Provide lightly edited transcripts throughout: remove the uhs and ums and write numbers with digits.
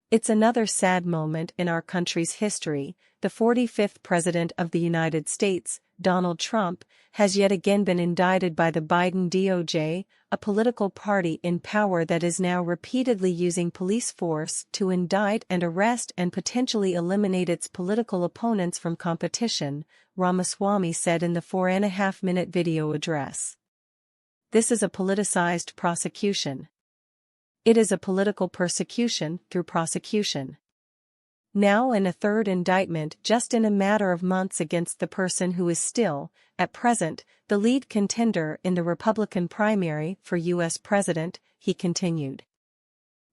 It's another sad moment in our country's history. The 45th President of the United States, Donald Trump, has yet again been indicted by the Biden DOJ, a political party in power that is now repeatedly using police force to indict and arrest and potentially eliminate its political opponents from competition, Ramaswamy said in the 4.5-minute video address. This is a politicized prosecution. It is a political persecution through prosecution. Now in a third indictment just in a matter of months against the person who is still, at present, the lead contender in the Republican primary for U.S. president, he continued.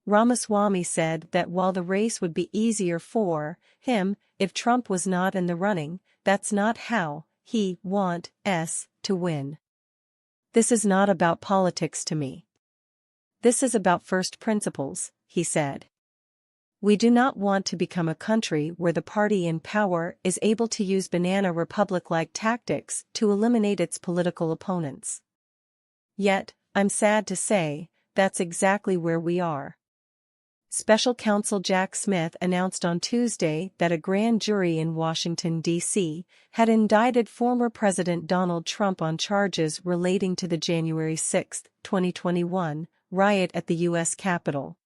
Ramaswamy said that while the race would be easier for him if Trump was not in the running, that's not how he wants to win. This is not about politics to me. This is about first principles, he said. We do not want to become a country where the party in power is able to use banana republic-like tactics to eliminate its political opponents. Yet, I'm sad to say, that's exactly where we are. Special counsel Jack Smith announced on Tuesday that a grand jury in Washington, D.C., had indicted former President Donald Trump on charges relating to the January 6, 2021, riot at the U.S. Capitol.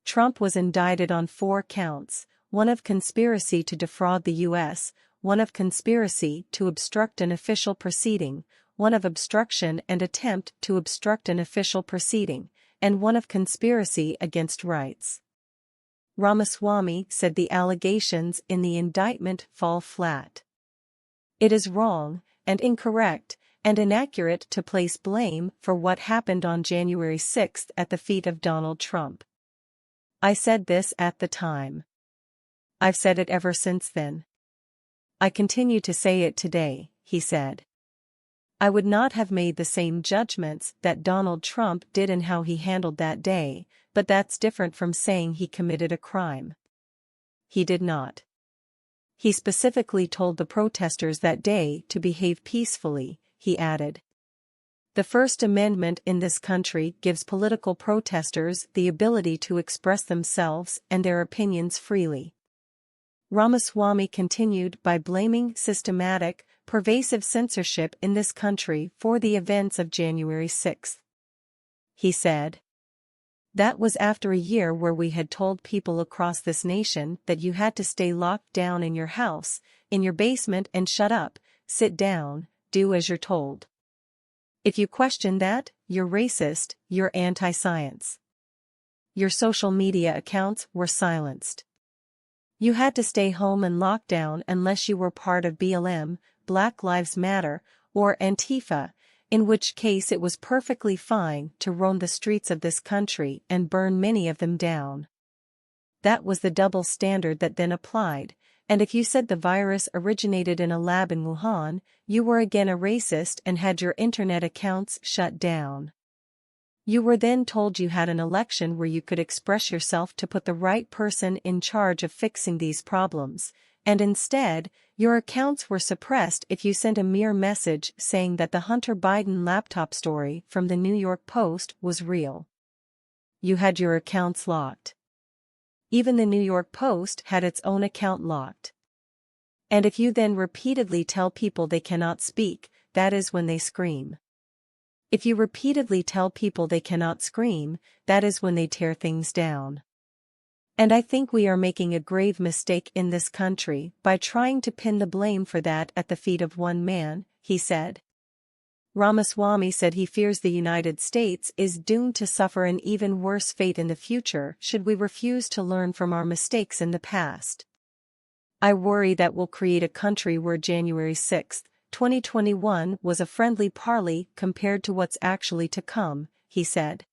Trump was indicted on 4 counts, one of conspiracy to defraud the U.S., one of conspiracy to obstruct an official proceeding, one of obstruction and attempt to obstruct an official proceeding, and one of conspiracy against rights. Ramaswamy said the allegations in the indictment fall flat. It is wrong, and incorrect, and inaccurate to place blame for what happened on January 6 at the feet of Donald Trump. I said this at the time. I've said it ever since then. I continue to say it today, he said. I would not have made the same judgments that Donald Trump did in how he handled that day, but that's different from saying he committed a crime. He did not. He specifically told the protesters that day to behave peacefully, he added. The First Amendment in this country gives political protesters the ability to express themselves and their opinions freely. Ramaswamy continued by blaming systematic, pervasive censorship in this country for the events of January 6. He said, "That was after a year where we had told people across this nation that you had to stay locked down in your house, in your basement and shut up, sit down, do as you're told. If you question that, you're racist, you're anti-science. Your social media accounts were silenced. You had to stay home and lock down unless you were part of BLM, Black Lives Matter, or Antifa, in which case it was perfectly fine to roam the streets of this country and burn many of them down. That was the double standard that then applied, and if you said the virus originated in a lab in Wuhan, you were again a racist and had your internet accounts shut down. You were then told you had an election where you could express yourself to put the right person in charge of fixing these problems, and instead, your accounts were suppressed if you sent a mere message saying that the Hunter Biden laptop story from the New York Post was real. You had your accounts locked. Even the New York Post had its own account locked. And if you then repeatedly tell people they cannot speak, that is when they scream. If you repeatedly tell people they cannot scream, that is when they tear things down. And I think we are making a grave mistake in this country by trying to pin the blame for that at the feet of one man, he said. Ramaswamy said he fears the United States is doomed to suffer an even worse fate in the future should we refuse to learn from our mistakes in the past. I worry that we'll create a country where January 6, 2021 was a friendly parley compared to what's actually to come, he said.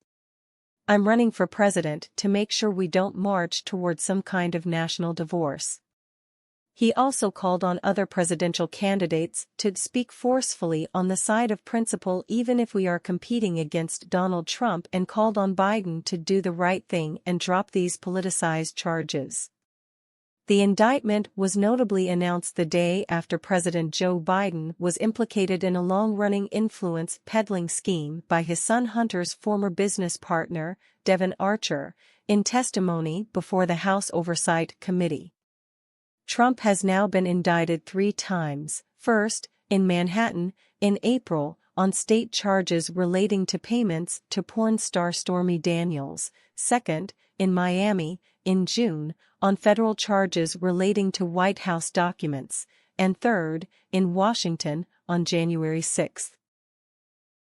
I'm running for president to make sure we don't march towards some kind of national divorce. He also called on other presidential candidates to speak forcefully on the side of principle even if we are competing against Donald Trump and called on Biden to do the right thing and drop these politicized charges. The indictment was notably announced the day after President Joe Biden was implicated in a long-running influence peddling scheme by his son Hunter's former business partner, Devon Archer, in testimony before the House Oversight Committee. Trump has now been indicted 3 times, first, in Manhattan, in April, on state charges relating to payments to porn star Stormy Daniels, second, in Miami, in June, on federal charges relating to White House documents, and third, in Washington, on January 6.